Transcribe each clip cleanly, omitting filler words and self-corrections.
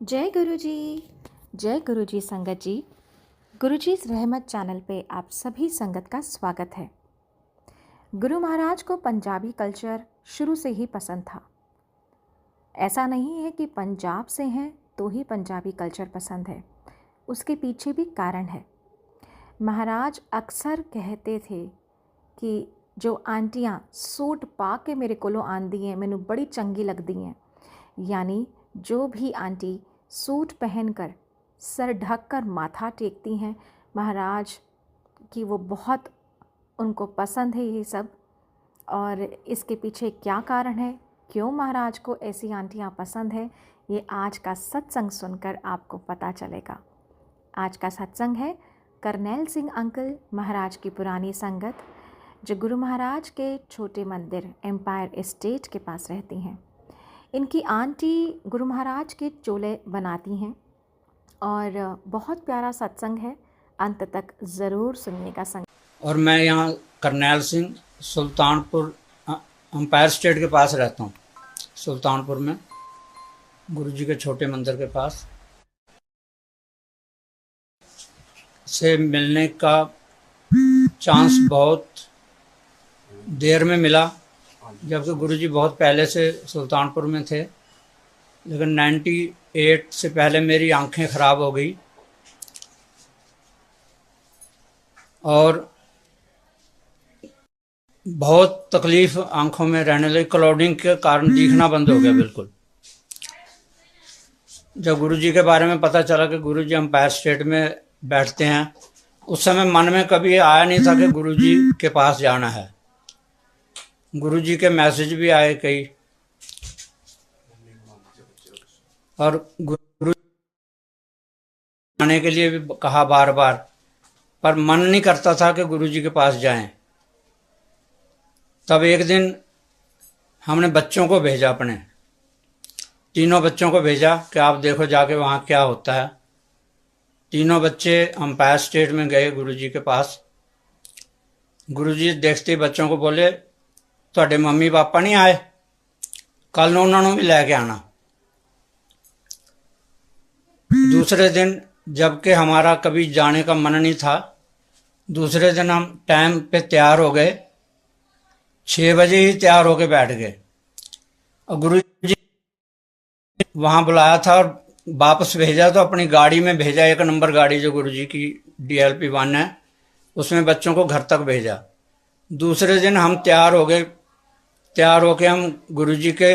जय गुरु जी। जय गुरु जी संगत जी। गुरु जी रहमत चैनल पे आप सभी संगत का स्वागत है। गुरु महाराज को पंजाबी कल्चर शुरू से ही पसंद था। ऐसा नहीं है कि पंजाब से हैं तो ही पंजाबी कल्चर पसंद है, उसके पीछे भी कारण है। महाराज अक्सर कहते थे कि जो आंटियाँ सूट पा के मेरे कोलों आंदी हैं मैनू बड़ी चंगी लगदी हैं, यानी जो भी आंटी सूट पहनकर सर ढक कर माथा टेकती हैं, महाराज की वो बहुत उनको पसंद है ये सब। और इसके पीछे क्या कारण है, क्यों महाराज को ऐसी आंटियाँ पसंद है, ये आज का सत्संग सुनकर आपको पता चलेगा। आज का सत्संग है करनैल सिंह अंकल महाराज की पुरानी संगत, जो गुरु महाराज के छोटे मंदिर एम्पायर एस्टेट के पास रहती हैं। इनकी आंटी गुरु महाराज के चोले बनाती हैं और बहुत प्यारा सत्संग है, अंत तक ज़रूर सुनने का संग। और मैं यहाँ करनैल सिंह सुल्तानपुर एम्पायर स्टेट के पास रहता हूँ, सुल्तानपुर में गुरुजी के छोटे मंदिर के पास। से मिलने का चांस बहुत देर में मिला, जबकि गुरुजी बहुत पहले से सुल्तानपुर में थे, लेकिन 98 से पहले मेरी आंखें ख़राब हो गई और बहुत तकलीफ़ आंखों में रहने लगी। क्लाउडिंग के कारण दिखना बंद हो गया बिल्कुल। जब गुरुजी के बारे में पता चला कि गुरुजी एम्पायर स्टेट में बैठते हैं, उस समय मन में कभी आया नहीं था कि गुरुजी के पास जाना है। गुरुजी के मैसेज भी आए कई, और गुरु आने के लिए भी कहा बार बार, पर मन नहीं करता था कि गुरुजी के पास जाएं। तब एक दिन हमने बच्चों को भेजा, अपने तीनों बच्चों को भेजा कि आप देखो जाके वहाँ क्या होता है। तीनों बच्चे एम्पायर स्टेट में गए गुरुजी के पास। गुरुजी देखते ही बच्चों को बोले, ਤੁਹਾਡੇ मम्मी पापा नहीं आए, कल उन्होंने भी लैके आना। दूसरे दिन, जबकि हमारा कभी जाने का मन नहीं था, दूसरे दिन हम टाइम पे तैयार हो गए, 6 बजे ही तैयार होके बैठ गए। और गुरुजी वहाँ बुलाया था और वापस भेजा तो अपनी गाड़ी में भेजा, 1 नंबर गाड़ी जो गुरुजी की DLP 1 है, उसमें बच्चों को घर तक भेजा। दूसरे दिन हम तैयार हो गए, तैयार होके हम गुरुजी के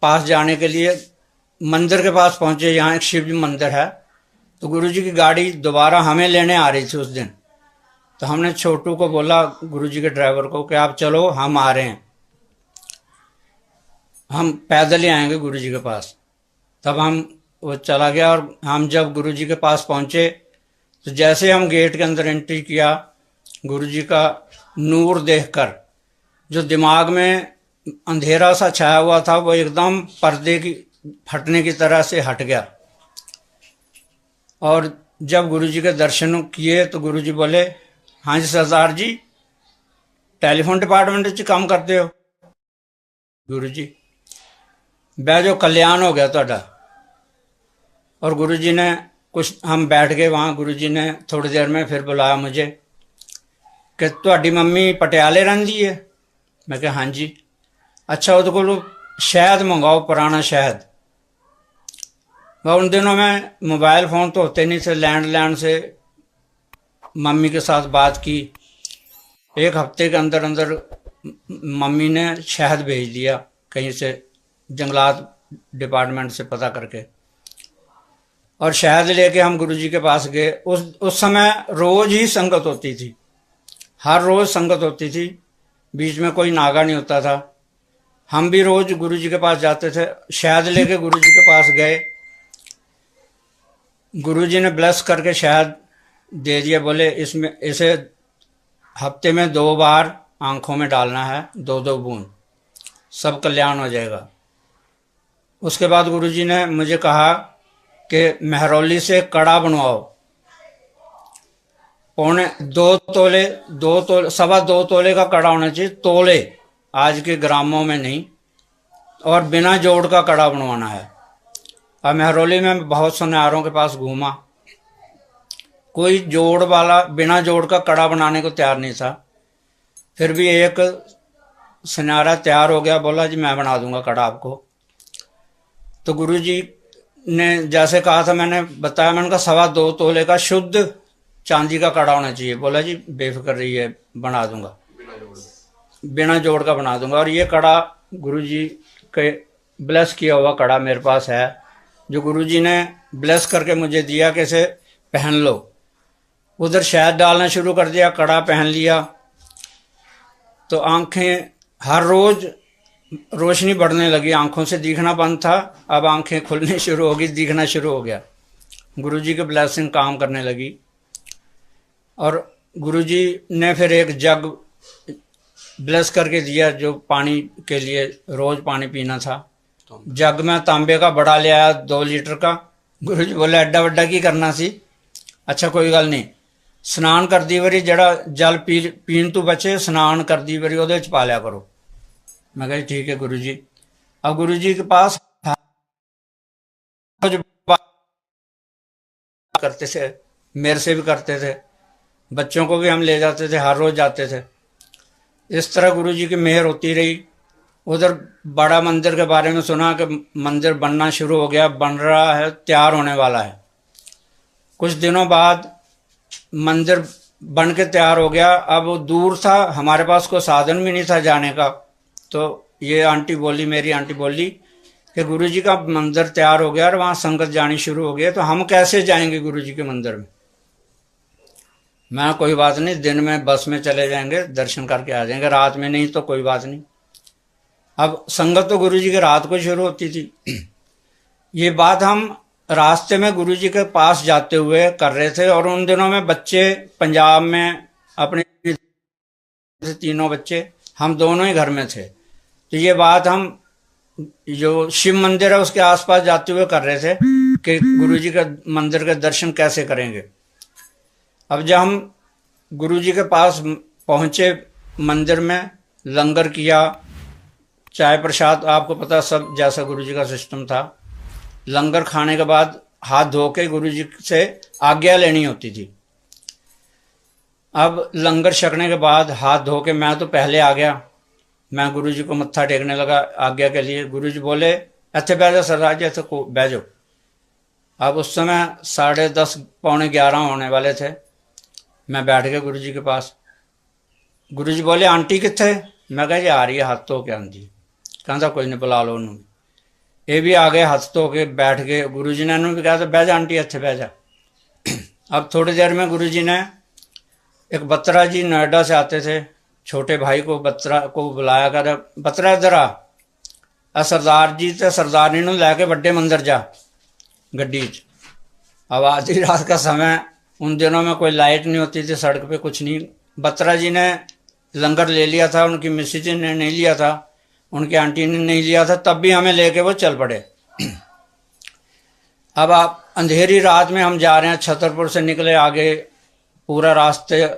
पास जाने के लिए मंदिर के पास पहुँचे। यहाँ एक शिव जी मंदिर है, तो गुरुजी की गाड़ी दोबारा हमें लेने आ रही थी उस दिन। तो हमने छोटू को बोला, गुरुजी के ड्राइवर को, कि आप चलो, हम आ रहे हैं, हम पैदल ही आएंगे गुरुजी के पास। तब वो चला गया और हम जब गुरुजी के पास पहुँचे तो जैसे हम गेट के अंदर एंट्री किया, गुरुजी का नूर देखकर जो दिमाग में अंधेरा सा छाया हुआ था, वो एकदम पर्दे की फटने की तरह से हट गया। और जब गुरुजी के दर्शन किए तो गुरुजी बोले, हाँ जी सरदार जी, टेलीफोन डिपार्टमेंट में काम करते हो? गुरुजी, बह जो, कल्याण हो गया ਤੁਹਾਡਾ। और गुरुजी ने कुछ, हम बैठ गए वहाँ। गुरुजी ने थोड़ी देर में फिर बुलाया मुझे कि ਤੁਹਾਡੀ मम्मी पटियाले रहिंदी है? मैं कहा हाँ जी। अच्छा, ਉਹਦੇ ਕੋਲੋਂ शहद मंगाओ, पुराना शहद। वह उन दिनों में मोबाइल फ़ोन तो होते नहीं थे, लैंडलाइन से मम्मी के साथ बात की। 1 हफ्ते के अंदर अंदर मम्मी ने शहद भेज दिया कहीं से, जंगलात डिपार्टमेंट से पता करके, और शहद लेके हम गुरुजी के पास गए। उस समय रोज़ ही संगत होती थी, हर रोज़ संगत होती थी, बीच में कोई नागा नहीं होता था। हम भी रोज़ गुरुजी के पास जाते थे। शहद लेके गुरुजी के पास गए, गुरुजी ने ब्लेस करके शहद दे दिया, बोले इसे हफ्ते में 2 बार आँखों में डालना है, 2-2 बूंद, सब कल्याण हो जाएगा। उसके बाद गुरुजी ने मुझे कहा कि मेहरौली से कड़ा बनवाओ, पौने 2 तोले, 2.25 तोले का कड़ा होना चाहिए, तोले, आज के ग्रामों में नहीं, और बिना जोड़ का कड़ा बनवाना है। अब महरौली में बहुत सुनारों के पास घूमा, कोई जोड़ वाला बिना जोड़ का कड़ा बनाने को तैयार नहीं था। फिर भी एक सुनारा तैयार हो गया, बोला जी मैं बना दूंगा कड़ा आपको। तो गुरुजी ने जैसे कहा था, मैंने बताया, मैंने कहा 2.25 तोले का शुद्ध चांदी का कड़ा होना चाहिए। बोला जी बेफिक्र रहिए, बना दूंगा, बिना जोड़ का बना दूंगा। और ये कड़ा गुरुजी के ब्लेस किया हुआ कड़ा मेरे पास है, जो गुरुजी ने ब्लेस करके मुझे दिया कि इसे पहन लो। उधर शहद डालना शुरू कर दिया, कड़ा पहन लिया तो आंखें हर रोज रोशनी बढ़ने लगी, आंखों से दिखना बंद था, अब आंखें खुलनी शुरू हो गई, दिखना शुरू हो गया। गुरुजी की ब्लेसिंग काम करने लगी। और गुरुजी ने फिर एक जग ब्लेस करके दिया, जो पानी के लिए रोज पानी पीना था। जग में तांबे का बड़ा ले आया 2 लीटर का। गुरुजी बोले एड्डा वड्डा की करना सी, अच्छा कोई गल नहीं, स्नान कर दी वरी जड़ा जल पीन तो बचे, स्नान कर दी वरी ओदे च पा लिया करो। मैं कहा ठीक है गुरुजी। अब गुरुजी के पास करते थे, मेरे से भी करते थे, बच्चों को भी हम ले जाते थे, हर रोज जाते थे। इस तरह गुरुजी की मेहर होती रही। उधर बड़ा मंदिर के बारे में सुना कि मंदिर बनना शुरू हो गया, बन रहा है, तैयार होने वाला है। कुछ दिनों बाद मंदिर बन के तैयार हो गया। अब वो दूर था, हमारे पास कोई साधन भी नहीं था जाने का। तो ये आंटी बोली, मेरी आंटी बोली कि गुरुजी का मंदिर तैयार हो गया और वहाँ संगत जानी शुरू हो गई, तो हम कैसे जाएंगे गुरुजी के मंदिर में। मैं कोई बात नहीं, दिन में बस में चले जाएंगे, दर्शन करके आ जाएंगे, रात में नहीं तो कोई बात नहीं। अब संगत तो गुरुजी के रात को शुरू होती थी। ये बात हम रास्ते में गुरुजी के पास जाते हुए कर रहे थे। और उन दिनों में बच्चे पंजाब में अपने 3 बच्चे, हम दोनों ही घर में थे। तो ये बात हम जो शिव मंदिर है उसके आसपास जाते हुए कर रहे थे कि गुरुजी के मंदिर के दर्शन कैसे करेंगे। अब जब हम गुरुजी के पास पहुंचे, मंदिर में लंगर किया, चाय प्रसाद आपको पता सब जैसा गुरुजी का सिस्टम था। लंगर खाने के बाद हाथ धो के गुरुजी से आज्ञा लेनी होती थी। अब लंगर छकने के बाद हाथ धो के मैं तो पहले आ गया, मैं गुरुजी को मत्था टेकने लगा आज्ञा के लिए। गुरुजी बोले अच्छे बैठ जाओ सरदार जी, ऐसे बैठ जाओ। अब उस समय 10:30 पौने 11 होने वाले थे। मैं बैठ गया गुरुजी के पास। गुरुजी बोले आंटी कित्थे? मैं कहा जी आ रही है, हाथ धो के आंदी। कहता कोई नहीं बुला लो उन्होंने। ये भी आ गए, हाथ धो के बैठ गए। गुरुजी ने भी कहा था बह जा आंटी, अच्छे बह जा। अब थोड़ी देर में गुरुजी ने एक बत्रा जी नोएडा से आते थे, छोटे भाई को बत्रा को बुलाया कर, बत्रा इधर आ, सरदार जी ते सरदारनी नूं लैके बड़े मंदिर जा गड्डी च। अब आधी रात का समय, उन दिनों में कोई लाइट नहीं होती थी, सड़क पे कुछ नहीं। बत्रा जी ने लंगर ले लिया था, उनकी मिसेज ने नहीं लिया था, उनकी आंटी ने नहीं लिया था, तब भी हमें लेके वो चल पड़े। अब आप अंधेरी रात में हम जा रहे हैं, छतरपुर से निकले, आगे पूरा रास्ते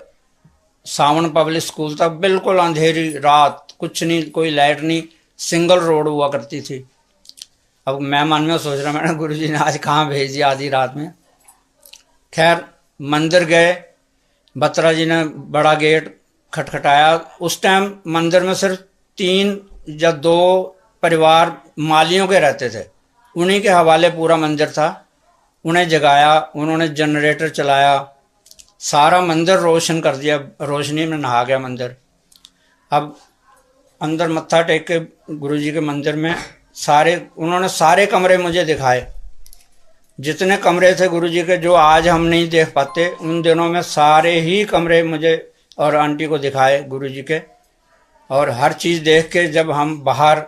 सावन पब्लिक स्कूल तक, बिल्कुल अंधेरी रात, कुछ नहीं, कोई लाइट नहीं, सिंगल रोड हुआ करती थी। अब मैं मन में सोच रहा, मैंने गुरुजी ने आज कहाँ भेज दिया आधी रात में। खैर मंदिर गए, बत्रा जी ने बड़ा गेट खटखटाया। उस टाइम मंदिर में सिर्फ 3 या 2 परिवार मालियों के रहते थे, उन्हीं के हवाले पूरा मंदिर था। उन्हें जगाया, उन्होंने जनरेटर चलाया, सारा मंदिर रोशन कर दिया, रोशनी में नहा गया मंदिर। अब अंदर मत्था टेक के गुरुजी के मंदिर में उन्होंने सारे कमरे मुझे दिखाए, जितने कमरे थे गुरुजी के जो आज हम नहीं देख पाते, उन दिनों में सारे ही कमरे मुझे और आंटी को दिखाए गुरुजी के। और हर चीज़ देख के जब हम बाहर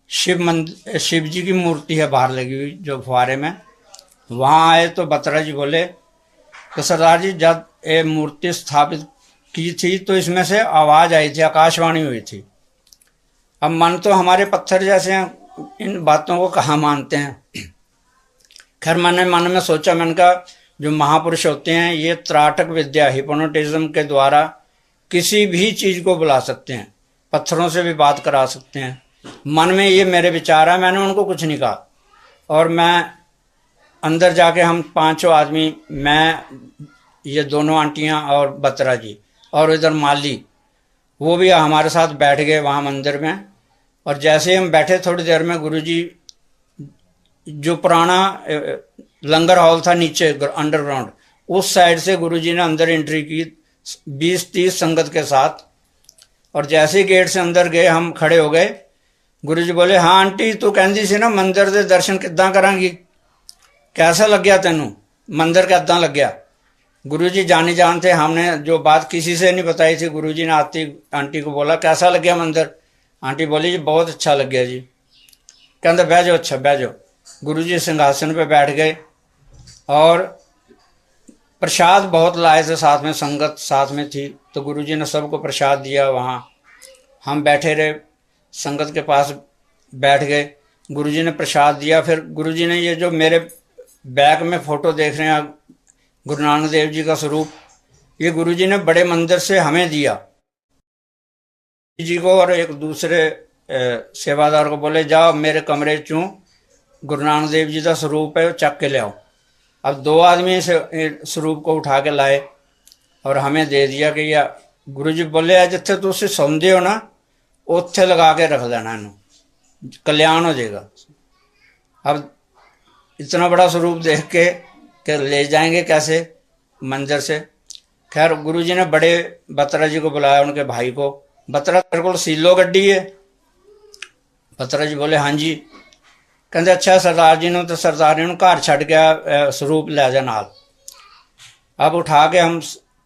शिव जी की मूर्ति है बाहर लगी हुई जो फुहारे में, वहाँ आए तो बत्रा जी बोले तो सरदार जी जब ये मूर्ति स्थापित की थी तो इसमें से आवाज़ आई थी, आकाशवाणी हुई थी। अब मन तो हमारे पत्थर जैसे हैं, इन बातों को कहाँ मानते हैं। खैर मैंने मन में सोचा, मैंने कहा जो महापुरुष होते हैं ये त्राटक विद्या हिप्नोटिज्म के द्वारा किसी भी चीज़ को बुला सकते हैं, पत्थरों से भी बात करा सकते हैं। मन में ये मेरे विचार है, मैंने उनको कुछ नहीं कहा। और मैं अंदर जाके हम पांचों आदमी, मैं, ये दोनों आंटियां और बत्रा जी, और इधर माली, वो भी हमारे साथ बैठ गए वहाँ मंदिर में। और जैसे ही हम बैठे थोड़ी देर में गुरुजी, जो पुराना लंगर हॉल था नीचे अंडरग्राउंड, उस साइड से गुरुजी ने अंदर एंट्री की 20-30 संगत के साथ। और जैसे ही गेट से अंदर गए हम खड़े हो गए। गुरुजी बोले, हाँ आंटी तू कहती सी ना मंदिर के दर्शन किद्दां करांगी, कैसा लग गया तेनू, मंदिर किद्दां लग गया। गुरुजी जानी जान थे, हमने जो बात किसी से नहीं बताई थी, गुरुजी ने आती आंटी को बोला कैसा लग गया मंदिर। आंटी बोली जी बहुत अच्छा लग गया जी। कहते बह जाओ, अच्छा बह जाओ। गुरुजी सिंहासन पे बैठ गए और प्रसाद बहुत लाए थे, साथ में संगत साथ में थी, तो गुरुजी ने सबको प्रसाद दिया। वहाँ हम बैठे रहे, संगत के पास बैठ गए, गुरुजी ने प्रसाद दिया। फिर गुरुजी ने ये जो मेरे बैक में फोटो देख रहे हैं गुरु नानक देव जी का स्वरूप, ये गुरुजी ने बड़े मंदिर से हमें दिया जी को। और एक दूसरे सेवादार को बोले जाओ मेरे कमरे चूँ गुरु नानक देव जी का स्वरूप है, चक के ले आओ। अब 2 आदमी से स्वरूप को उठा के लाए और हमें दे दिया कि या गुरुजी बोले जिथे तुम सौंदे हो ना उत्थे लगा के रख देना, इनू कल्याण हो जाएगा। अब इतना बड़ा स्वरूप देख के ले जाएंगे कैसे मंदिर से। खैर गुरुजी ने बड़े बत्रा जी को बुलाया, उनके भाई को, बत्रा तेरे को सीलो गड्डी है। बत्रा जी बोले हाँ जी। कहते अच्छा सरदार जी ने, तो सरदार जी घर छड़ गया, स्वरूप लै जा नाल। अब उठा के हम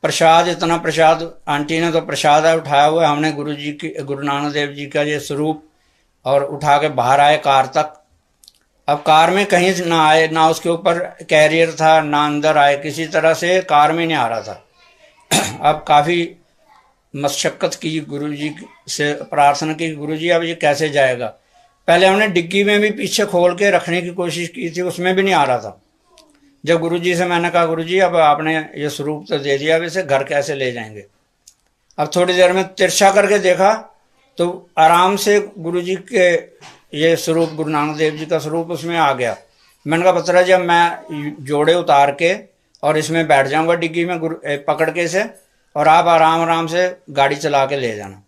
प्रसाद, इतना प्रसाद, आंटी ने तो प्रसाद है उठाया हुआ, हमने गुरु जी की, गुरु नानक देव जी का ये स्वरूप, और उठा के बाहर आए कार तक। अब कार में कहीं ना आए, ना उसके ऊपर कैरियर था, ना अंदर आए, किसी तरह से कार में नहीं आ रहा था। अब काफ़ी मशक्क़त की, गुरु जी से प्रार्थना की, गुरु जी अब ये कैसे जाएगा। पहले हमने डिग्गी में भी पीछे खोल के रखने की कोशिश की थी, उसमें भी नहीं आ रहा था। जब गुरुजी से मैंने कहा गुरुजी अब आपने ये स्वरूप तो दे दिया, अब इसे घर कैसे ले जाएंगे। अब थोड़ी देर में तिरछा करके देखा तो आराम से गुरुजी के ये स्वरूप, गुरु नानक देव जी का स्वरूप उसमें आ गया। मैंने कहा बत्रा जी अब मैं जोड़े उतार के और इसमें बैठ जाऊंगा डिग्गी में पकड़ के इसे, और आप आराम आराम से गाड़ी चला के ले जाना।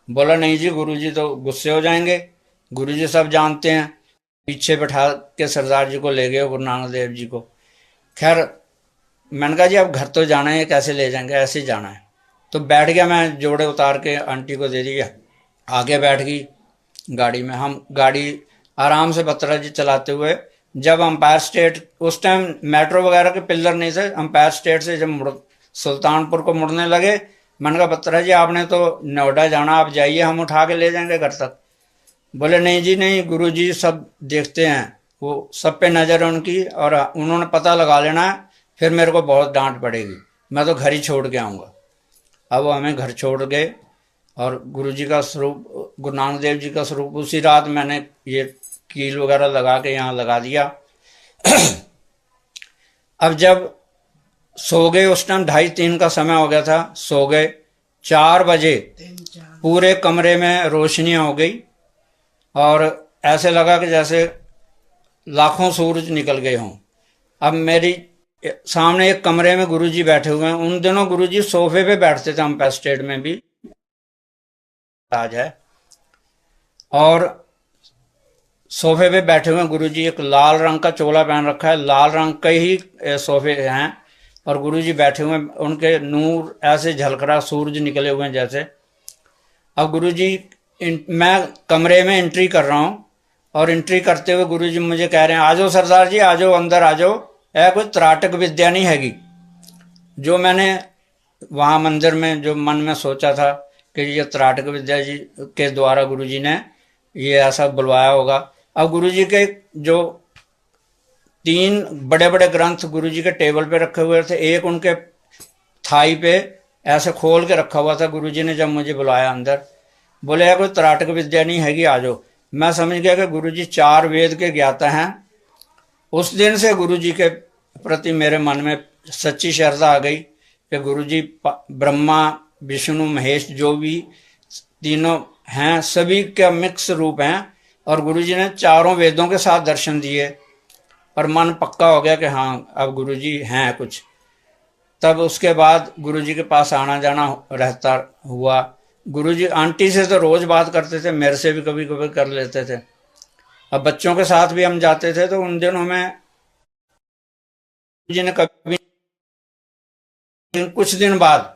बोला नहीं जी गुरुजी तो गुस्से हो जाएंगे, गुरुजी सब जानते हैं। पीछे बैठा के सरदार जी को ले गए, गुरु नानक देव जी को। खैर मैंने कहा जी अब घर तो जाना है, कैसे ले जाएंगे, ऐसे ही जाना है। तो बैठ गया, मैं जोड़े उतार के आंटी को दे दिया, आगे बैठ गई गाड़ी में। हम गाड़ी आराम से बत्रा जी चलाते हुए, जब अंपायर स्टेट, उस टाइम मेट्रो वगैरह के पिलर नहीं थे, अंपायर स्टेट से जब सुल्तानपुर को मुड़ने लगे, मैंने कहा बत्रा जी आपने तो नोएडा जाना, आप जाइए, हम उठा के ले जाएंगे घर तक। बोले नहीं जी नहीं, गुरु जी सब देखते हैं, वो सब पे नज़र है उनकी, और उन्होंने पता लगा लेना है, फिर मेरे को बहुत डांट पड़ेगी, मैं तो घर ही छोड़ के आऊँगा। अब वो हमें घर छोड़ गए, और गुरु जी का स्वरूप, गुरु नानक देव जी का स्वरूप उसी रात मैंने ये कील वगैरह लगा के यहाँ लगा दिया। अब जब सो गए, उस टाइम 2:30-3 का समय हो गया था, सो गए। 4 बजे पूरे कमरे में रोशनियाँ हो गई, और ऐसे लगा कि जैसे लाखों सूरज निकल गए हों। अब मेरी सामने एक कमरे में गुरुजी बैठे हुए हैं। उन दिनों गुरुजी सोफे पे बैठते थे, अंपायर स्टेट में भी आज है, और सोफे पे बैठे हुए हैं गुरुजी। एक लाल रंग का चोला पहन रखा है, लाल रंग के ही सोफे हैं, और गुरुजी बैठे हुए हैं, उनके नूर ऐसे झलक रहा, सूरज निकले हुए हैं जैसे। अब गुरुजी, मैं कमरे में एंट्री कर रहा हूँ, और एंट्री करते हुए गुरुजी मुझे कह रहे हैं आ जाओ सरदार जी, आ जाओ अंदर आ जाओ, यह कोई त्राटक विद्या नहीं हैगी। जो मैंने वहाँ मंदिर में जो मन में सोचा था कि ये त्राटक विद्या जी के द्वारा गुरुजी ने ये ऐसा बुलवाया होगा। अब गुरुजी के जो 3 बड़े बड़े ग्रंथ गुरुजी के टेबल पे रखे हुए थे, एक उनके थाई पे ऐसे खोल के रखा हुआ था। गुरुजी ने जब मुझे बुलाया अंदर, बोले यार कोई त्राटक विद्या नहीं हैगी, आ जाओ। मैं समझ गया कि गुरुजी 4 वेद के ज्ञाता हैं। उस दिन से गुरुजी के प्रति मेरे मन में सच्ची श्रद्धा आ गई कि गुरुजी ब्रह्मा विष्णु महेश जो भी तीनों हैं, सभी का मिक्स रूप हैं, और गुरुजी ने 4 वेदों के साथ दर्शन दिए। और मन पक्का हो गया कि हाँ अब गुरुजी हैं कुछ। तब उसके बाद गुरुजी के पास आना जाना रहता हुआ। गुरुजी आंटी से तो रोज बात करते थे, मेरे से भी कभी कभी कर लेते थे। अब बच्चों के साथ भी हम जाते थे तो उन दिनों में गुरुजी ने कभी, कुछ दिन बाद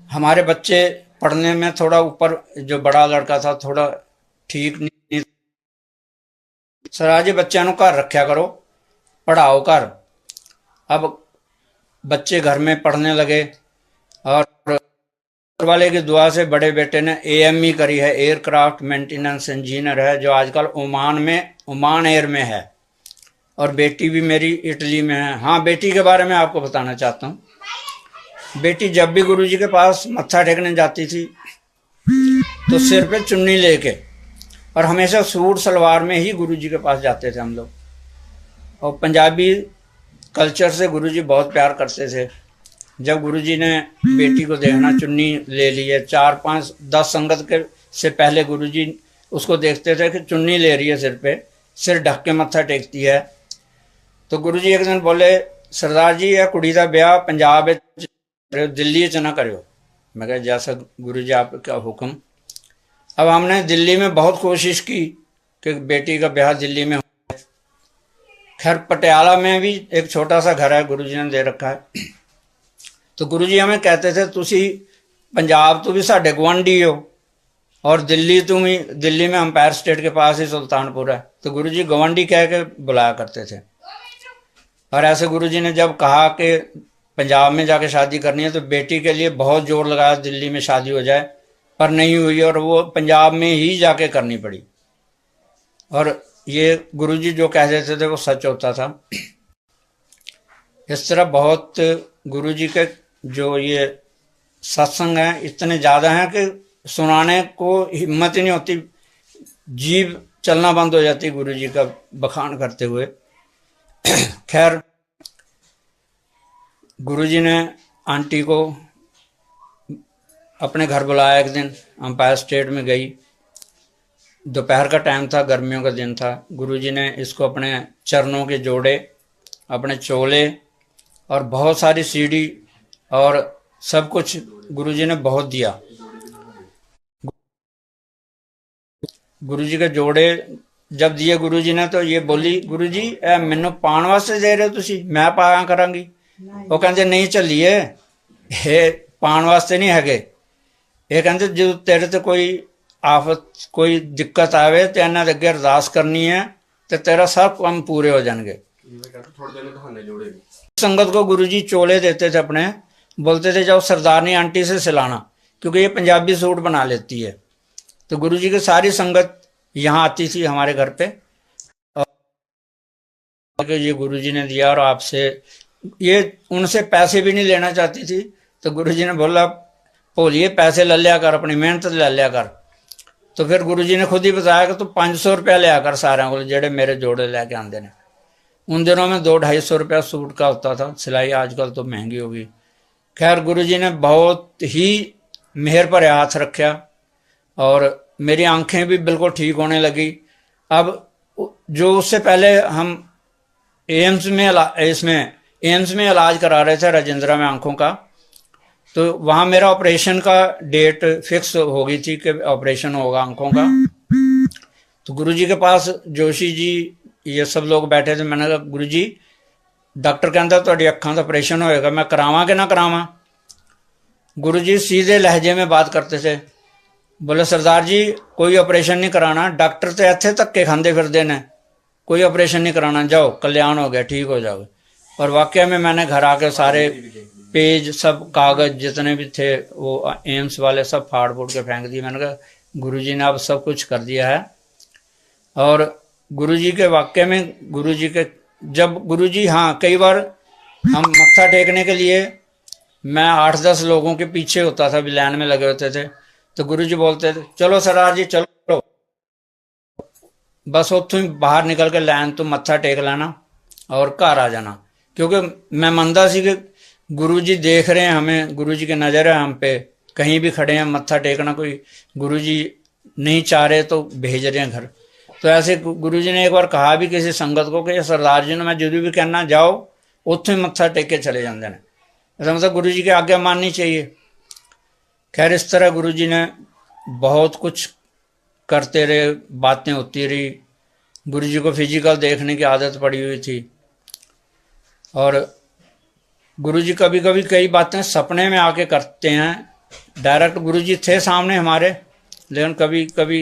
हमारे बच्चे पढ़ने में थोड़ा ऊपर, जो बड़ा लड़का था थोड़ा ठीक नहीं, सराजी बच्चों को घर रखा करो, पढ़ाओ कर। अब बच्चे घर में पढ़ने लगे और वाले की दुआ से बड़े बेटे ने एएमई करी है, एयरक्राफ्ट मेंटेनेंस इंजीनियर है, जो आजकल ओमान एयर में है। और बेटी भी मेरी इटली में है। हाँ, बेटी के बारे में आपको बताना चाहता हूँ। बेटी जब भी गुरुजी के पास मत्था टेकने जाती थी तो सिर पे चुन्नी लेके, और हमेशा सूट सलवार में ही गुरुजी के पास जाते थे हम लोग। और पंजाबी कल्चर से गुरुजी बहुत प्यार करते थे। जब गुरुजी ने बेटी को देखना, चुन्नी ले ली है, 4-5-10 संगत के से पहले गुरुजी उसको देखते थे कि चुन्नी ले रही है सिर पे, सिर ढक के मत्था टेकती है। तो गुरुजी एक दिन बोले, सरदार जी यह कुड़ी का ब्याह पंजाब दिल्ली च ना करो। मैं कहा जैसा गुरुजी आपका हुक्म। अब हमने दिल्ली में बहुत कोशिश की कि बेटी का ब्याह दिल्ली में हो। खैर पटियाला में भी एक छोटा सा घर है, गुरुजी ने दे रखा है। तो गुरुजी हमें कहते थे, तुसी पंजाब तो भी साढ़े गुआंढी हो और दिल्ली में अंपायर स्टेट के पास ही सुल्तानपुर है। तो गुरुजी गवांडी कह के बुलाया करते थे। और ऐसे गुरुजी ने जब कहा कि पंजाब में जाके शादी करनी है तो बेटी के लिए बहुत जोर लगाया दिल्ली में शादी हो जाए, पर नहीं हुई और वो पंजाब में ही जाके करनी पड़ी। और ये गुरुजी जो कह देते थे वो सच होता था। इस तरह बहुत गुरुजी के जो ये सत्संग हैं इतने ज़्यादा हैं कि सुनाने को हिम्मत ही नहीं होती, जीभ चलना बंद हो जाती गुरुजी का बखान करते हुए। खैर गुरुजी ने आंटी को अपने घर बुलाया एक दिन, अंपायर स्टेट में गई। दोपहर का टाइम था, गर्मियों का दिन था। गुरुजी ने इसको अपने चरणों के जोड़े, अपने चोले और बहुत सारी सीढ़ी और सब कुछ गुरुजी ने बहुत दिया। गुरुजी के जोड़े जब दिए गुरुजी ने तो ये बोली, गुरुजी ए मैनू पाण वास्ते दे रहे हो तुसी, मैं पाया करांगी। वो कहते नहीं चलिए, ये पाण वास्ते नहीं है। ये कहते जो तेरे ते कोई आफत कोई दिक्कत आवे तो इन्हां दे अगे अरदास करनी है तो तेरा सब काम पूरे हो जाएंगे। संगत को गुरुजी चोले देते थे अपने, बोलते थे जाओ सरदारनी आंटी से सिलाना, क्योंकि ये पंजाबी सूट बना लेती है। तो गुरुजी की सारी संगत यहाँ आती थी हमारे घर पे, और ये गुरुजी ने दिया। और आपसे ये उनसे पैसे भी नहीं लेना चाहती थी। तो गुरुजी ने बोला भोलिए पैसे ले लिया कर, अपनी मेहनत ले लिया कर। तो फिर गुरुजी ने खुद ही बताया कि तू 500 रुपया लिया कर सारे को, जेड़े मेरे जोड़े लेके आते हैं। उन दिनों में 200-250 रुपया सूट का होता था सिलाई, आजकल तो महंगी होगी। खैर गुरुजी ने बहुत ही मेहर पर हाथ रखा और मेरी आंखें भी बिल्कुल ठीक होने लगी। अब जो उससे पहले हम एम्स में इलाज करा रहे थे राजेंद्रा में आंखों का, तो वहाँ मेरा ऑपरेशन का डेट फिक्स हो गई थी कि ऑपरेशन होगा आंखों का। तो गुरुजी के पास जोशी जी ये सब लोग बैठे थे। मैंने कहा गुरुजी डॉक्टर कहता तुहाडी अखां दा ऑपरेशन होएगा, मैं करावां कि ना करावां। गुरुजी सीधे लहजे में बात करते थे, बोले सरदार जी कोई ऑपरेशन नहीं कराना, डॉक्टर तो इत्थे धक्के खांदे फिरदे ने, कोई ऑपरेशन नहीं कराना, जाओ कल्याण हो गया, ठीक हो जाओगे। और वाकई में मैंने घर आके सारे पेज सब कागज जितने भी थे वो एम्स वाले सब फाड़ फूड़ के फेंक दिए। मैंने कहा गुरुजी ने अब सब कुछ कर दिया है। और गुरुजी के वाक्य में गुरुजी हाँ कई बार हम मत्था टेकने के लिए मैं 8-10 लोगों के पीछे होता था, भी लाइन में लगे होते थे। तो गुरुजी बोलते थे चलो सरदार जी चलो, बस उतों ही बाहर निकल के लाइन तो मत्था टेक लेना और घर आ जाना। क्योंकि मैं मानता सी कि गुरुजी देख रहे हैं हमें, गुरुजी की नज़र है हम पे, कहीं भी खड़े हैं मत्था टेकना, कोई गुरुजी नहीं चाह रहे तो भेज रहे हैं घर। तो ऐसे गुरु जी ने एक बार कहा भी किसी संगत को कि सरदार जी ने मैं जो भी कहना जाओ उत्थे मत्था टेक के चले जाते हैं। ऐसा मतलब गुरु जी की आज्ञा माननी चाहिए। खैर इस तरह गुरु जी ने बहुत कुछ करते रहे, बातें होती रही। गुरु जी को फिजिकल देखने की आदत पड़ी हुई थी और गुरु जी कभी कभी कई बातें सपने में आके करते हैं। डायरेक्ट गुरु जी थे सामने हमारे, लेकिन कभी कभी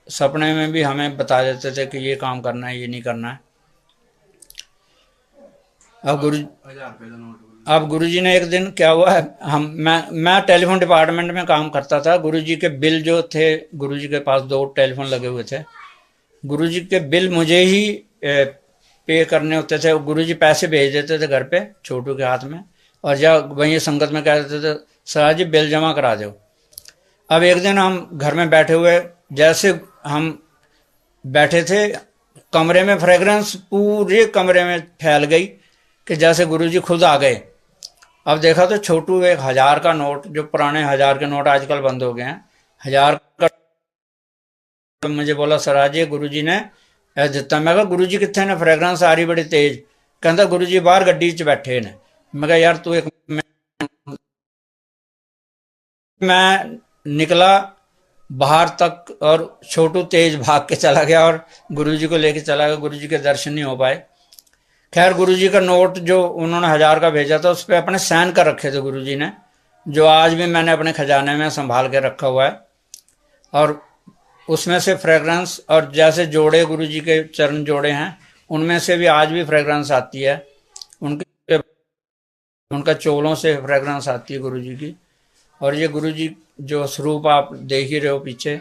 सपने में भी हमें बता देते थे कि ये काम करना है, ये नहीं करना है। अब गुरु जी ने एक दिन क्या हुआ है, मैं टेलीफोन डिपार्टमेंट में काम करता था। गुरु जी के बिल जो थे, गुरु जी के पास 2 टेलीफोन लगे हुए थे। गुरु जी के बिल मुझे ही पे करने होते थे। गुरु जी पैसे भेज देते थे घर पे छोटू के हाथ में, और जब वहीं संगत में कह देते थे सर जी बिल जमा करा दो। अब एक दिन हम घर में बैठे हुए, जैसे हम बैठे थे, कमरे में फ्रेगरेंस पूरे कमरे में फैल गई कि जैसे गुरु जी खुद आ गए। अब देखा तो छोटू 1000 का नोट, जो पुराने 1000 के नोट आजकल बंद हो गए हैं, 1000 का, तो मुझे बोला सर जी गुरु जी ने दिता। मैं कहा गुरु जी कितने ने, फ्रेगरेंस आ रही बड़ी तेज। कहता गुरु जी बाहर गड्डी च बैठे ने। मैं कहा यार तू एक, मैं निकला बाहर तक और छोटू तेज भाग के चला गया और गुरु जी को लेके चला गया। गुरु जी के दर्शन नहीं हो पाए। खैर गुरु जी का नोट जो उन्होंने 1000 का भेजा था उस पर अपने साइन कर रखे थे गुरु जी ने, जो आज भी मैंने अपने खजाने में संभाल के रखा हुआ है। और उसमें से फ्रेगरेंस, और जैसे जोड़े गुरु जी के चरण जोड़े हैं उनमें से भी आज भी फ्रेगरेंस आती है। उनका चोलों से फ्रेगरेंस आती है गुरु जी की। और ये गुरु जी जो स्वरूप आप देख ही रहे हो पीछे,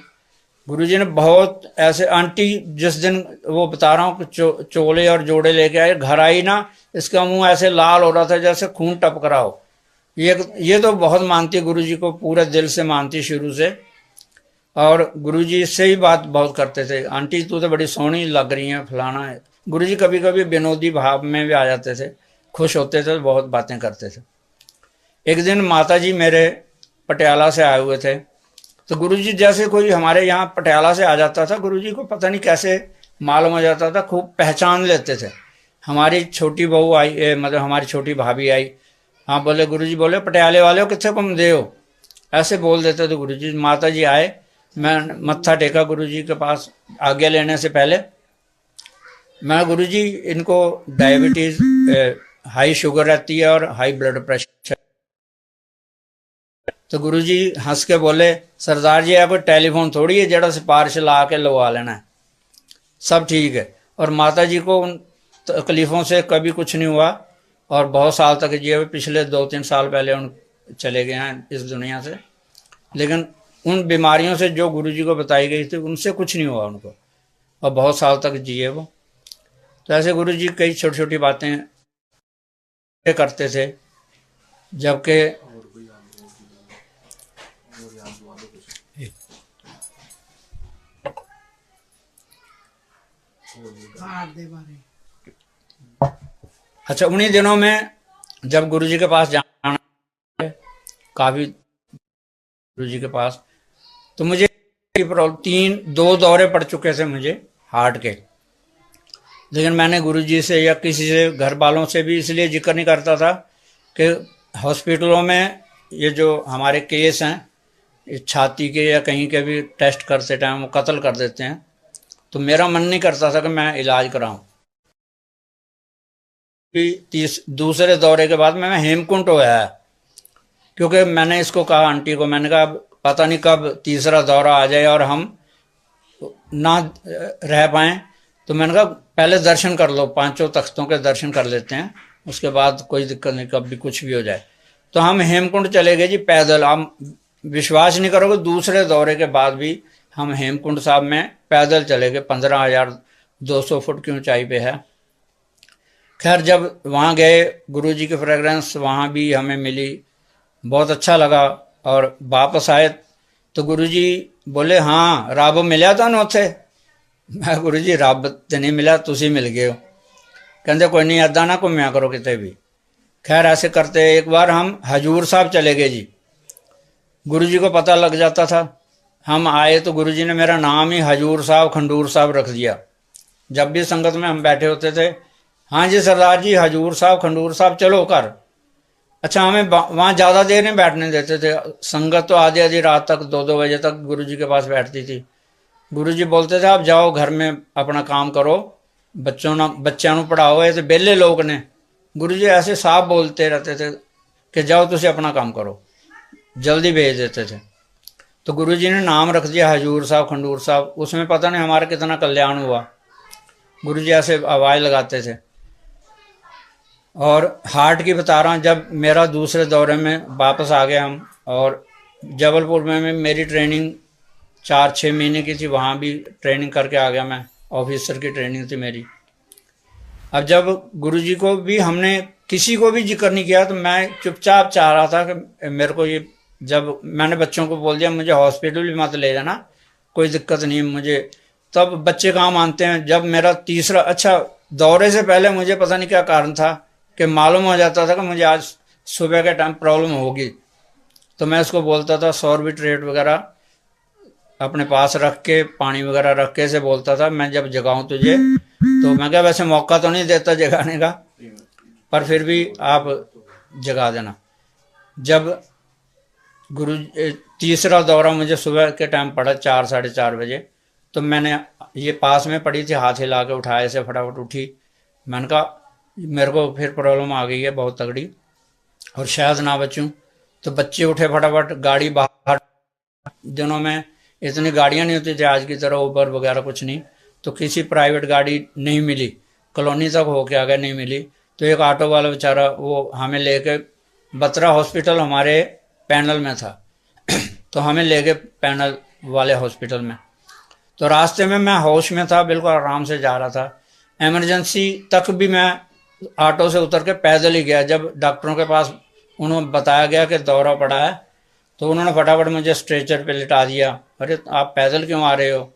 गुरु जी ने बहुत ऐसे, आंटी जिस दिन वो बता रहा हूँ चोले और जोड़े लेके आए, घर आई ना, इसका मुंह ऐसे लाल हो रहा था जैसे खून टपक रहा हो। ये तो बहुत मानती है गुरु जी को, पूरे दिल से मानती शुरू से। और गुरु जी इससे ही बात बहुत करते थे, आंटी तू तो बड़ी सोहनी लग रही है, फलाना है। गुरु जी कभी कभी विनोदी भाव में भी आ जाते थे, खुश होते थे, बहुत बातें करते थे। एक दिन माता जी मेरे पटियाला से आए हुए थे, तो गुरु जी जैसे कोई हमारे यहाँ पटियाला से आ जाता था, गुरु जी को पता नहीं कैसे मालूम हो जाता था, खूब पहचान लेते थे। हमारी छोटी बहू आई, मतलब हमारी छोटी भाभी आई, हाँ बोले गुरु जी बोले पटियाले वाले हो, कितने कम दे हो, ऐसे बोल देते थे गुरु जी। माता जी आए, मैं मत्था टेका गुरु जी के पास आज्ञा लेने से पहले। मैं गुरु जी इनको डायबिटीज, हाई शुगर रहती है और हाई ब्लड प्रेशर। तो गुरु जी हंस के बोले सरदार जी है कोई टेलीफोन थोड़ी है जड़ा सिफारिश ला के लगवा लेना है, सब ठीक है। और माता जी को उन तकलीफ़ों से कभी कुछ नहीं हुआ और बहुत साल तक जिए। पिछले 2-3 साल पहले उन चले गए हैं इस दुनिया से, लेकिन उन बीमारियों से जो गुरु जी को बताई गई थी उनसे कुछ नहीं हुआ उनको, और बहुत साल तक जिए वो। तो ऐसे गुरु जी कई छोटी छोटी बातें करते थे। जबकि अच्छा, उन्हीं दिनों में जब गुरु जी के पास जाना काफ़ी, गुरु जी के पास, तो मुझे 2 दौरे पड़ चुके थे मुझे हार्ट के। लेकिन मैंने गुरु जी से या किसी से, घर वालों से भी इसलिए जिक्र नहीं करता था कि हॉस्पिटलों में ये जो हमारे केस हैं छाती के या कहीं के भी टेस्ट करते टाइम वो कत्ल कर देते हैं, तो मेरा मन नहीं करता था कि मैं इलाज कराऊं। दूसरे दौरे के बाद मैं हेमकुंड होया है, क्योंकि मैंने इसको कहा आंटी को, मैंने कहा पता नहीं कब तीसरा दौरा आ जाए और हम ना रह पाएँ, तो मैंने कहा पहले दर्शन कर लो, 5 तख्तों के दर्शन कर लेते हैं, उसके बाद कोई दिक्कत नहीं, कब भी कुछ भी हो जाए। तो हम हेमकुंड चले गए जी पैदल। हम विश्वास नहीं करोगे, दूसरे दौरे के बाद भी हम हेमकुंड साहब में पैदल चले गए, 15,200 फुट की ऊंचाई पे है। खैर जब वहाँ गए, गुरु जी की फ्रेगरेंस वहाँ भी हमें मिली, बहुत अच्छा लगा। और वापस आए तो गुरु जी बोले हाँ रब मिलिया तुहानू उत्थे? मैं गुरु जी रब तो नहीं मिला, तुसी मिल गए हो। कहते कोई नहीं, ऐदा ना घूमया करो किते भी। खैर ऐसे करते एक बार हम हजूर साहब चले गए जी। गुरु जी को पता लग जाता था हम आए तो गुरुजी ने मेरा नाम ही हजूर साहब खंडूर साहब रख दिया। जब भी संगत में हम बैठे होते थे, हाँ जी सरदार जी, हजूर साहब खंडूर साहब चलो कर। अच्छा, हमें वहाँ ज़्यादा देर नहीं बैठने देते थे। संगत तो आधी आधी रात तक 2-2 बजे तक गुरुजी के पास बैठती थी। गुरुजी बोलते थे आप जाओ घर में अपना काम करो, बच्चों पढ़ाओ। ऐसे बेले लोग ने गुरुजी ऐसे साफ बोलते रहते थे कि जाओ तुझे अपना काम करो, जल्दी भेज देते थे। तो गुरुजी ने नाम रख दिया हजूर साहब खंडूर साहब। उसमें पता नहीं हमारा कितना कल्याण हुआ। गुरुजी ऐसे आवाज़ लगाते थे। और हार्ट की बता रहा हूँ, जब मेरा दूसरे दौरे में वापस आ गए हम, और जबलपुर में मेरी ट्रेनिंग 4-6 महीने की थी, वहाँ भी ट्रेनिंग करके आ गया मैं। ऑफिसर की ट्रेनिंग थी मेरी। अब जब गुरुजी को भी हमने किसी को भी जिक्र नहीं किया, तो मैं चुपचाप चाह रहा था कि मेरे को ये, जब मैंने बच्चों को बोल दिया मुझे हॉस्पिटल भी मत ले जाना, कोई दिक्कत नहीं मुझे, तब बच्चे कहाँ मानते हैं। जब मेरा तीसरा, अच्छा दौरे से पहले मुझे पता नहीं क्या कारण था कि मालूम हो जाता था कि मुझे आज सुबह के टाइम प्रॉब्लम होगी, तो मैं उसको बोलता था सॉर्बिट्रेट वगैरह अपने पास रख के, पानी वगैरह रख के से बोलता था मैं जब जगाऊं तुझे। तो मैं क्या, वैसे मौका तो नहीं देता जगाने का, पर फिर भी आप जगा देना। जब गुरु तीसरा दौरा मुझे सुबह के टाइम पड़ा 4-4:30 बजे, तो मैंने ये पास में पड़ी थी, हाथ हिला के उठाए से फटाफट उठी। मैंने कहा मेरे को फिर प्रॉब्लम आ गई है बहुत तगड़ी और शायद ना बचूं। तो बच्चे उठे फटाफट, गाड़ी बाहर, दिनों में इतनी गाड़ियां नहीं होती थी आज की तरह, उबर वगैरह कुछ नहीं, तो किसी प्राइवेट गाड़ी नहीं मिली, कॉलोनी तक होके आ गए, नहीं मिली। तो एक ऑटो वाला बेचारा वो हमें लेके, बत्रा हॉस्पिटल हमारे पैनल में था तो हमें ले गए पैनल वाले हॉस्पिटल में। तो रास्ते में मैं होश में था, बिल्कुल आराम से जा रहा था। इमरजेंसी तक भी मैं ऑटो से उतर के पैदल ही गया। जब डॉक्टरों के पास उन्होंने बताया गया कि दौरा पड़ा है, तो उन्होंने फटाफट मुझे स्ट्रेचर पे लिटा दिया। अरे आप पैदल क्यों आ रहे हो,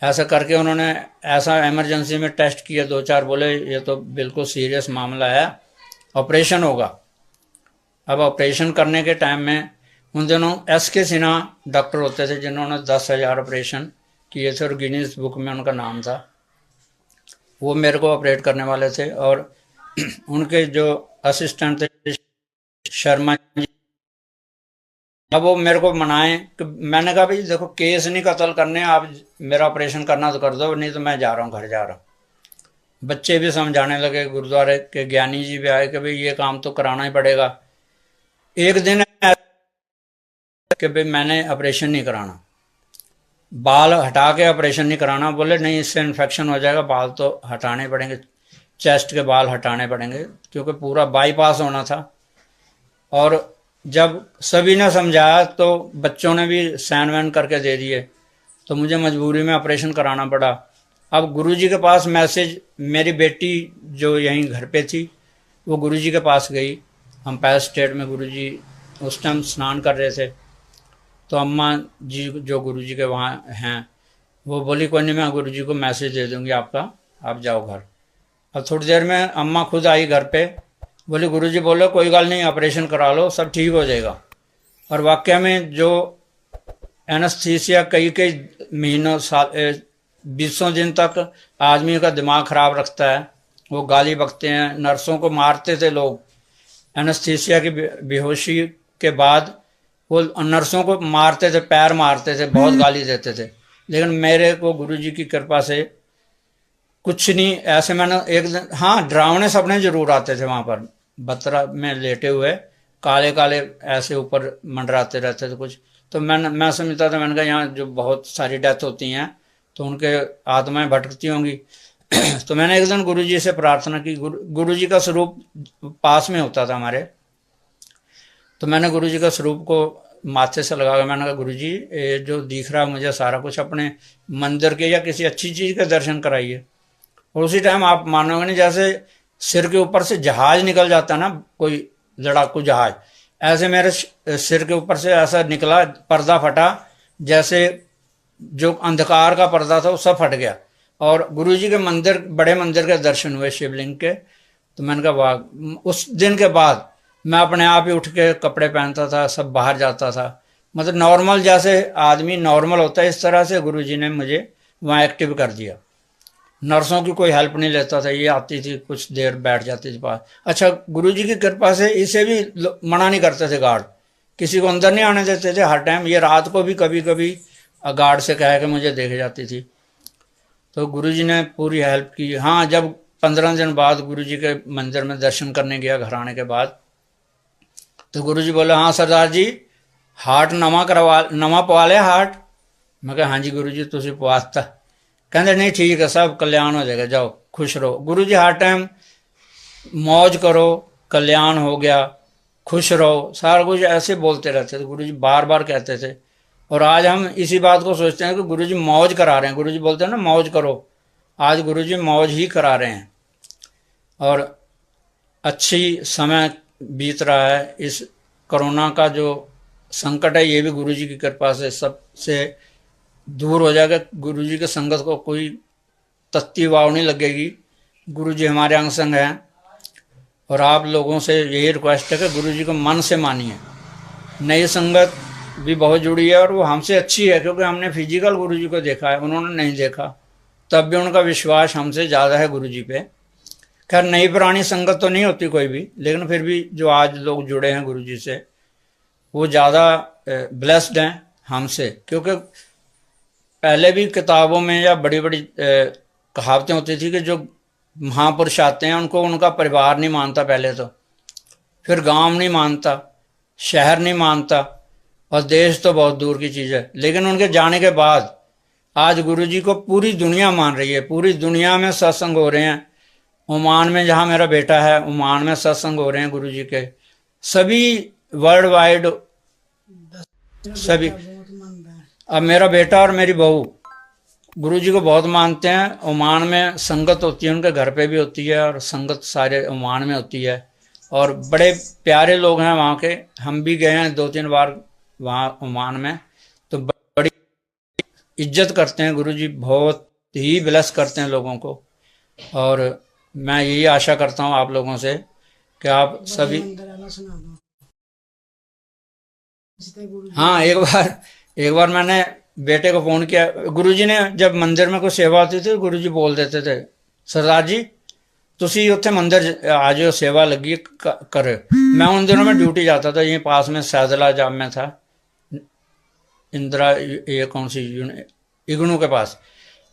ऐसा करके उन्होंने ऐसा इमरजेंसी में टेस्ट किया 2-4, बोले ये तो बिल्कुल सीरियस मामला है, ऑपरेशन होगा। अब ऑपरेशन करने के टाइम में, उन दिनों SK सिन्हा डॉक्टर होते थे जिन्होंने 10,000 ऑपरेशन किए थे और गिनीज बुक में उनका नाम था, वो मेरे को ऑपरेट करने वाले थे। और उनके जो असिस्टेंट थे शर्मा जी, अब वो मेरे को मनाए कि, मैंने कहा भाई देखो केस नहीं कत्ल करने, आप मेरा ऑपरेशन करना तो कर दो, नहीं तो मैं जा रहा हूँ, घर जा रहा हूँ। बच्चे भी समझाने लगे, गुरुद्वारे के ज्ञानी जी भी आए कि भाई ये काम तो कराना ही पड़ेगा। एक दिन कि भाई मैंने ऑपरेशन नहीं कराना, बाल हटा के ऑपरेशन नहीं कराना। बोले नहीं इससे इन्फेक्शन हो जाएगा, बाल तो हटाने पड़ेंगे, चेस्ट के बाल हटाने पड़ेंगे, क्योंकि पूरा बाईपास होना था। और जब सभी ने समझाया तो बच्चों ने भी साइन वैन करके दे दिए, तो मुझे मजबूरी में ऑपरेशन कराना पड़ा। अब गुरुजी के पास मैसेज, मेरी बेटी जो यहीं घर पे थी वो गुरुजी के पास गई, अंपायर स्टेट में गुरुजी उस टाइम स्नान कर रहे थे। तो अम्मा जी जो गुरुजी के वहाँ हैं, वो बोली कोई नहीं, मैं गुरुजी को मैसेज दे दूँगी आपका, आप जाओ घर। अब थोड़ी देर में अम्मा खुद आई घर पे, बोली गुरुजी बोलो कोई गल नहीं, ऑपरेशन करा लो, सब ठीक हो जाएगा। और वाकई में जो एनेस्थीसिया कई कई महीनों, 20 दिन तक आदमी का दिमाग खराब रखता है, वो गाली बकते हैं, नर्सों को मारते थे लोग। एनेस्थीसिया की बेहोशी के बाद वो नर्सों को मारते थे, पैर मारते थे, बहुत गाली देते थे। लेकिन मेरे को गुरुजी की कृपा से कुछ नहीं ऐसे। मैंने एक दिन, हाँ डरावने सपने जरूर आते थे वहाँ पर, बत्रा में लेटे हुए काले काले ऐसे ऊपर मंडराते रहते थे कुछ। तो मैं समझता था, मैंने कहा यहाँ जो बहुत सारी डेथ होती हैं तो उनके आत्माएं भटकती होंगी तो मैंने एक दिन गुरुजी से प्रार्थना की, गुरुजी का स्वरूप पास में होता था हमारे, तो मैंने गुरुजी का स्वरूप को माथे से लगा, मैंने कहा गुरुजी ये जो दिख रहा है मुझे सारा कुछ, अपने मंदिर के या किसी अच्छी चीज़ के दर्शन कराइए। और उसी टाइम आप मानोगे नहीं, जैसे सिर के ऊपर से जहाज निकल जाता है ना, कोई लड़ाकू जहाज, ऐसे मेरे सिर के ऊपर से ऐसा निकला, पर्दा फटा, जैसे जो अंधकार का पर्दा था वो सब फट गया। और गुरुजी के मंदिर, बड़े मंदिर के दर्शन हुए शिवलिंग के। तो मैंने कहा वाह। उस दिन के बाद मैं अपने आप ही उठ के कपड़े पहनता था, सब बाहर जाता था। मतलब नॉर्मल जैसे आदमी नॉर्मल होता है इस तरह से गुरुजी ने मुझे वहाँ एक्टिव कर दिया। नर्सों की कोई हेल्प नहीं लेता था, ये आती थी कुछ देर बैठ जाती थी पास। अच्छा, गुरुजी की कृपा से इसे भी मना नहीं करते थे गार्ड, किसी को अंदर नहीं आने देते थे हर टाइम। ये रात को भी कभी कभी गार्ड से कह के मुझे देख जाती थी। तो गुरुजी ने पूरी हेल्प की। हाँ, जब 15 दिन बाद गुरुजी के मंदिर में दर्शन करने गया घर आने के बाद, तो गुरुजी बोले, हाँ सरदार जी, हार्ट नवा पवा लिया हार्ट। मैं कहा हाँ जी गुरुजी, तुसी पवाता। कहते नहीं ठीक है, सब कल्याण हो जाएगा, जाओ खुश रहो। गुरुजी हर टाइम मौज करो, कल्याण हो गया, खुश रहो, सारा कुछ ऐसे बोलते रहते थे। गुरुजी बार बार कहते थे। और आज हम इसी बात को सोचते हैं कि गुरुजी मौज करा रहे हैं। गुरुजी बोलते हैं ना मौज करो, आज गुरुजी मौज ही करा रहे हैं। और अच्छी समय बीत रहा है। इस कोरोना का जो संकट है ये भी गुरुजी की कृपा से सबसे दूर हो जाएगा। गुरुजी के संगत को कोई तत्ती वाव नहीं लगेगी। गुरुजी हमारे अंग संग हैं। और आप लोगों से यही रिक्वेस्ट है कि गुरुजी को मन से मानिए। नई संगत भी बहुत जुड़ी है और वो हमसे अच्छी है, क्योंकि हमने फिजिकल गुरुजी को देखा है, उन्होंने नहीं देखा, तब भी उनका विश्वास हमसे ज़्यादा है गुरुजी पे। खैर नई पुरानी संगत तो नहीं होती कोई भी, लेकिन फिर भी जो आज लोग जुड़े हैं गुरुजी से वो ज़्यादा ब्लेस्ड हैं हमसे। क्योंकि पहले भी किताबों में या बड़ी बड़ी कहावतें होती थी कि जो महापुरुष आते हैं उनको उनका परिवार नहीं मानता पहले तो, फिर गांव नहीं मानता, शहर नहीं मानता, और देश तो बहुत दूर की चीज़ है। लेकिन उनके जाने के बाद आज गुरुजी को पूरी दुनिया मान रही है। पूरी दुनिया में सत्संग हो रहे हैं। ओमान में जहाँ मेरा बेटा है, ओमान में सत्संग हो रहे हैं गुरुजी के। सभी वर्ल्ड वाइड सभी। अब मेरा बेटा और मेरी बहू गुरुजी को बहुत मानते हैं। ओमान में संगत होती है, उनके घर पे भी होती है, और संगत सारे ओमान में होती है। और बड़े प्यारे लोग हैं वहाँ के। हम भी गए हैं 2-3 बार वहाँ ओमान में, तो बड़ी इज्जत करते हैं गुरुजी, बहुत ही ब्लेस करते हैं लोगों को। और मैं यही आशा करता हूँ आप लोगों से कि आप सभी। हाँ, एक बार मैंने बेटे को फोन किया। गुरुजी ने जब मंदिर में कोई सेवा होती थी गुरुजी बोल देते थे, सरदार जी तुसी उत्थे मंदिर आ जाओ, सेवा लगी करे। मैं उन दिनों में ड्यूटी जाता था, यहीं पास में सैदला जाम में था, इंदिरा ये कौन सी इग्नू के पास।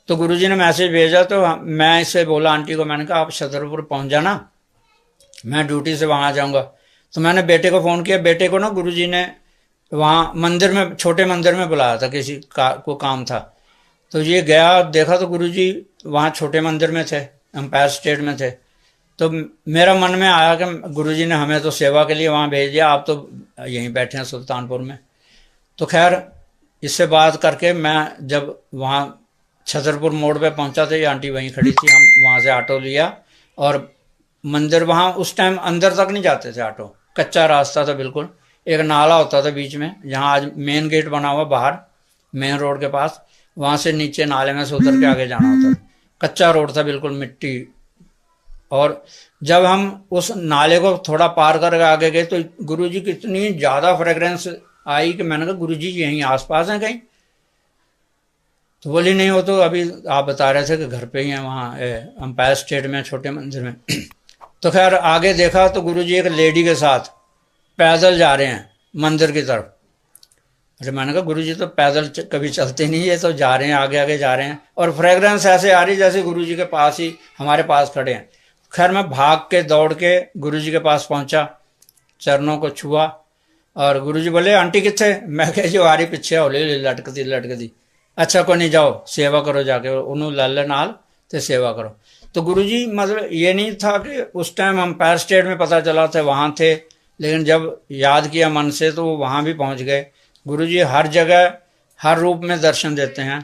तो गुरुजी ने मैसेज भेजा, तो मैं इससे बोला आंटी को, मैंने कहा आप छतरपुर पहुंच जाना, मैं ड्यूटी से वहां आ जाऊंगा। तो मैंने बेटे को फ़ोन किया। बेटे को ना गुरुजी ने वहाँ मंदिर में, छोटे मंदिर में बुलाया था, किसी को काम था। तो ये गया, देखा तो गुरुजी वहाँ छोटे मंदिर में थे, एम्पायर स्टेट में थे। तो मेरा मन में आया कि गुरुजी ने हमें तो सेवा के लिए वहाँ भेज दिया, आप तो यहीं बैठे हैं सुल्तानपुर में। तो खैर इससे बात करके मैं जब वहाँ छतरपुर मोड़ पे पहुँचा था, ये आंटी वहीं खड़ी थी, हम वहाँ से ऑटो लिया और मंदिर, वहाँ उस टाइम अंदर तक नहीं जाते थे ऑटो, कच्चा रास्ता था बिल्कुल। एक नाला होता था बीच में, जहाँ आज मेन गेट बना हुआ बाहर मेन रोड के पास, वहाँ से नीचे नाले में से उतर के आगे जाना होता था। कच्चा रोड था बिल्कुल, मिट्टी। और जब हम उस नाले को थोड़ा पार करके आगे गए तो गुरुजी की इतनी ज़्यादा फ्रेग्रेंस आई कि मैंने कहा गुरुजी यहीं आसपास हैं कहीं। तो बोली नहीं, हो तो अभी आप बता रहे थे कि घर पे ही हैं वहाँ एम्पायर स्टेट में, छोटे मंदिर में। तो खैर आगे देखा तो गुरुजी एक लेडी के साथ पैदल जा रहे हैं मंदिर की तरफ। अरे मैंने कहा गुरुजी तो पैदल कभी चलते नहीं है, तो जा रहे हैं, आगे आगे जा रहे हैं, और फ्रेग्रेंस ऐसे आ रही जैसे गुरुजी के पास ही हमारे पास खड़े हैं। खैर मैं भाग के दौड़ के गुरुजी के पास पहुंचा, चरणों को छुआ, और गुरुजी बोले आंटी कितने? मैं कह जो आ रही पिछे हौली लटकती। अच्छा को नहीं, जाओ सेवा करो जाके, उन्होंने लाल नाल ते सेवा करो। तो गुरुजी मतलब ये नहीं था कि उस टाइम हम एम्पायर स्टेट में पता चला था वहाँ थे, लेकिन जब याद किया मन से तो वो वहाँ भी पहुँच गए। गुरुजी हर जगह हर रूप में दर्शन देते हैं।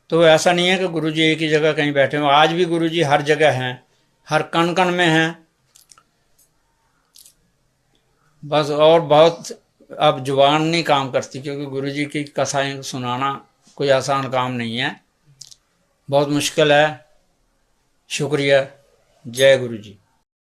तो ऐसा नहीं है कि गुरुजी एक ही जगह कहीं बैठे हो, आज भी गुरुजी हर जगह हैं, हर कण कण में हैं। बस और बहुत अब जुबान नहीं काम करती, क्योंकि गुरुजी की कथाएं सुनाना कोई आसान काम नहीं है, बहुत मुश्किल है। शुक्रिया। जय गुरुजी।